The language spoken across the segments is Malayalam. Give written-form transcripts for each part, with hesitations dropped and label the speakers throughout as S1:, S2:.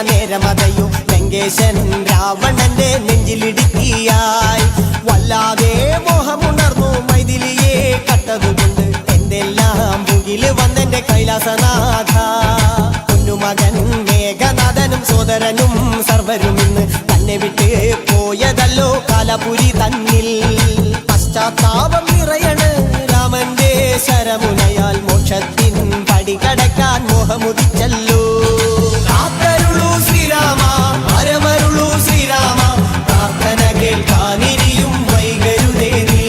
S1: നേരമതയോ ലങ്കേശൻ രാവണന്റെ നെഞ്ചിലിടുക്കിയായി വല്ലാതെ മോഹമുണർന്നു മൈഥിലിയെ കട്ടതുകൊണ്ട് എന്തെല്ലാം മുകില് വന്നെന്റെ കൈലാസനാഥ പൊന്നുമകൻ മേഘനാഥനും സോദരനും സർവരും ഇന്ന് തന്നെ വിട്ട് പോയതല്ലോ കാലപുരി തന്നിൽ പശ്ചാത്താപം നിറയണ് രാമന്റെ ശരമുനയാൽ മോക്ഷത്തിൻ പടി കടക്കാൻ മോഹമുദിച്ചല്ലോ കാത്തരുളൂ ശ്രീരാമ പരമരുളൂ ശ്രീരാമ പ്രാർത്ഥന കേൾക്കാനിരിയും വൈകരുതേ നീ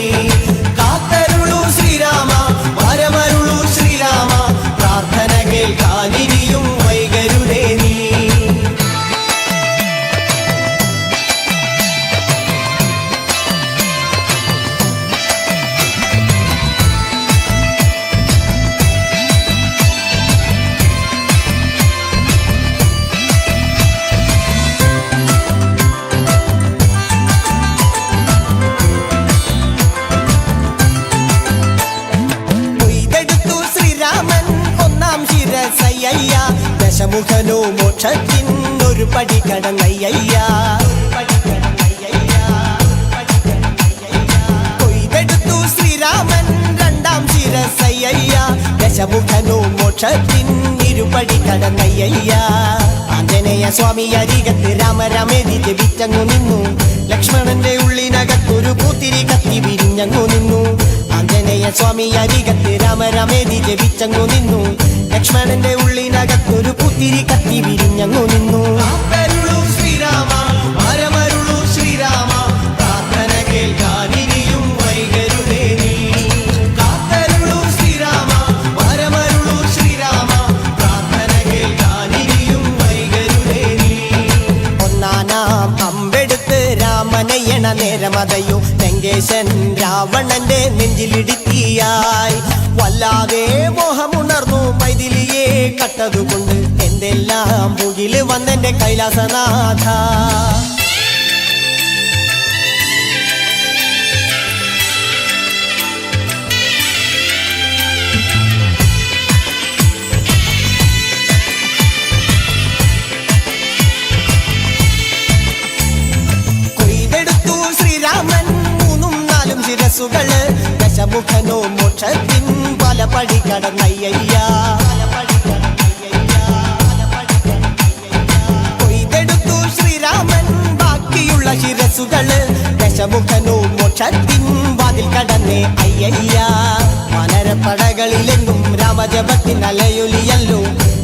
S1: കാത്തരുളൂ ശ്രീരാമ പരമരുളൂ ശ്രീരാമ പ്രാർത്ഥന കേൾക്കാനിരിയും വൈകരുതേ നീ ദശമുഖനോ മോക്ഷത്തിൻ ഒരു പടി കടന്നയ്യ കൊയ്തെടുത്തു ശ്രീരാമൻ രണ്ടാം ശിരസയ്യ ദശമുഖനോ മോക്ഷത്തിൻ ഇരുപടി കടന്നയ്യ ആഞ്ജനേയ സ്വാമി അരികത്ത് രാമരാമേതി ജപിച്ചങ്ങു നിന്നു ലക്ഷ്മണന്റെ ഉള്ളിനകത്തൊരു പൂത്തിരി കത്തി വിരിഞ്ഞങ്ങു നിന്നു ആഞ്ജനേയ സ്വാമി അരികത്ത് രാമരാമേതി ജപിച്ചങ്ങു നിന്നു ലക്ഷ്മണന്റെ ഉള്ളിനകത്തൊരു പുത്തിരി കത്തി വിരിഞ്ഞങ്ങു നിന്നു ശ്രീരാമ പരമരുളൂ ശ്രീരാമ പ്രാർത്ഥന കേൾക്കാനിരിയും വൈകരുതേ നീ കാത്തരുളൂ ശ്രീരാമ പരമരുളൂ ശ്രീരാമ പ്രാർത്ഥന കേൾക്കാനിരിയും വൈകരുതേ നീ ഒന്നാനാം അമ്പെടുത്ത് രാമനയ്യണ നേരമതയോ ലങ്കേശൻ രാവണന്റെ നെഞ്ചിലിടുക്കിയായി വല്ലാതെ മോഹമുണർന്നു മൈഥിലിയെ കട്ടതുകൊണ്ട് എന്തെല്ലാം മുകില് വന്നെന്റെ കൈലാസനാഥ കൊയ്തെടുത്തു ശ്രീരാമൻ മൂന്നും നാലും ശിരസുകള് ദശമുഖനോ മോക്ഷത്തിൻ പല പടി കടന്നയ്യ കൊയ്തെടുത്തു ശ്രീരാമൻ ബാക്കിയുള്ള ശിരസുകള് ദശമുഖനോ മോക്ഷത്തിൻ വാതിൽ കടന്നേ അയ്യ വാനരപ്പടകളിലെങ്ങും രാമജപത്തിൻ അലയൊലിയല്ലോ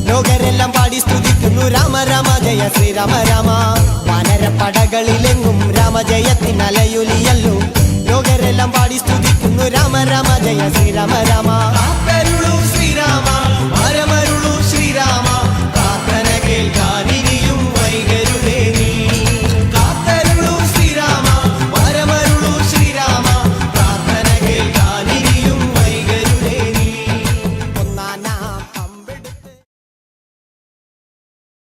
S1: ലോകരെല്ലാം പാടി സ്തുതിക്കുന്നു രാമ രാമ ജയ ശ്രീരാമ രാമ വാനരപ്പടകളിലെങ്ങും രാമജയത്തിൻ അലയൊലിയല്ലോ ലോകരെല്ലാം പാടി സ്തുതിക്കുന്നു രാമ രാമ ജയ ശ്രീരാമ രാമ